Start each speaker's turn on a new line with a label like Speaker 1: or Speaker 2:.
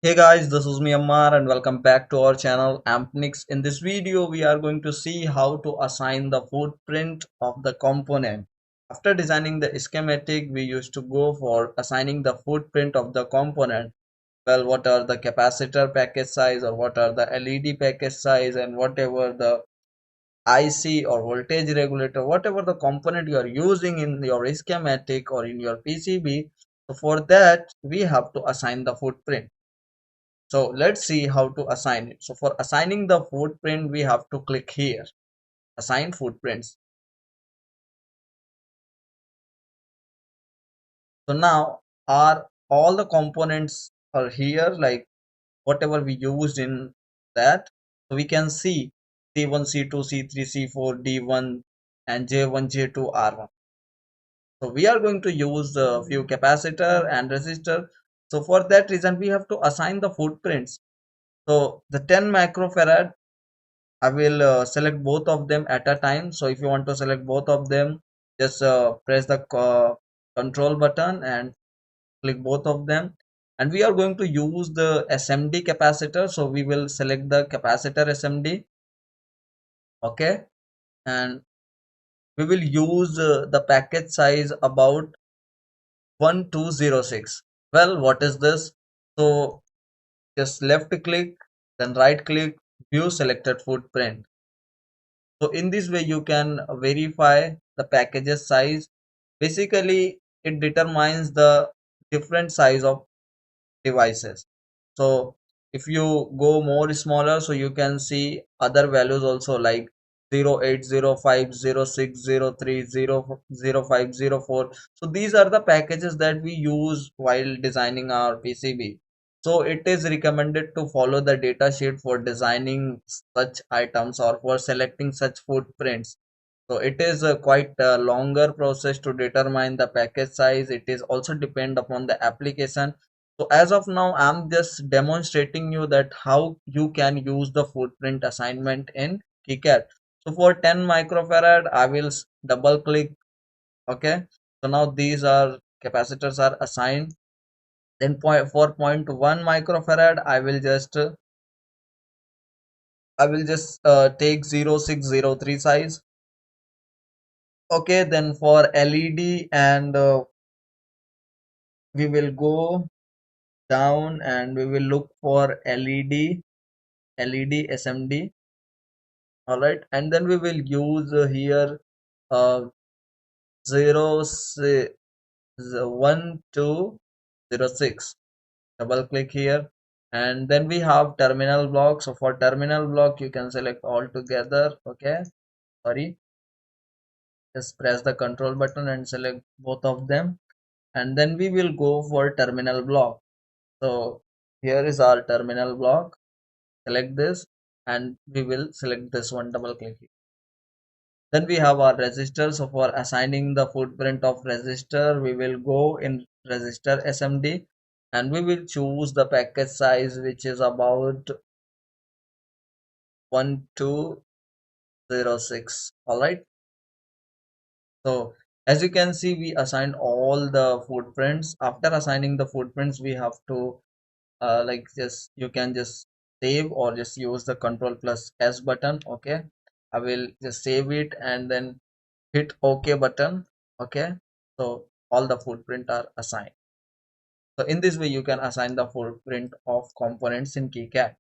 Speaker 1: Hey guys, this is me Ammar and welcome back to our channel Ampnics. In this video, we are going to see how to assign the footprint of the component. After designing the schematic, we used to go for assigning the footprint of the component. Well, what are the capacitor package size or what are the LED package size and whatever the IC or voltage regulator, whatever the component you are using in your schematic or in your PCB. So for that, we have to assign the footprint. So let's see how to assign it. So for assigning the footprint, we have to click here, assign footprints. So now are all the components are here, like whatever we used in that. So we can see C1, C2, C3, C4, D1 and J1, J2, R1. So we are going to use a few capacitor and resistor. So for that reason, we have to assign the footprints. So the 10 microfarad I will select both of them at a time. So if you want to select both of them, just press the control button and click both of them. And we are going to use the SMD capacitor. So we will select the capacitor SMD. Okay. And we will use the package size about 1206. Well, what is this? So just left click, then right click, view selected footprint. So in this way you can verify the packages size. Basically it determines the different size of devices. So if you go more smaller, so you can see other values also like 0805060300500504. So these are the packages that we use while designing our PCB. So it is recommended to follow the data sheet for designing such items or for selecting such footprints. So it is a quite a longer process to determine the package size. It is also depend upon the application. So as of now, I'm just demonstrating you that how you can use the footprint assignment in KiCAD. So for 10 microfarad, I will double click. Okay. So now these are capacitors are assigned. Then point for 0.1 microfarad, I will just take 0603 size. Okay. Then for LED and we will go down and we will look for LED SMD. All right, and then we will use here uh, 1206. Double click here, and then we have terminal block. So for terminal block, you can select all together. Okay, sorry, just press the control button and select both of them, and then we will go for terminal block. So here is our terminal block. Select this, and we will select this one. Double click. Then we have our resistor. So for assigning the footprint of resistor, we will go in resistor SMD and we will choose the package size which is about 1206. All right. So as you can see, we assigned all the footprints. After assigning the footprints, we have to like just you can just save or just use the control plus S button. Okay. I will just save it and then hit OK button. Okay, so all the footprint are assigned. So in this way you can assign the footprint of components in KiCAD.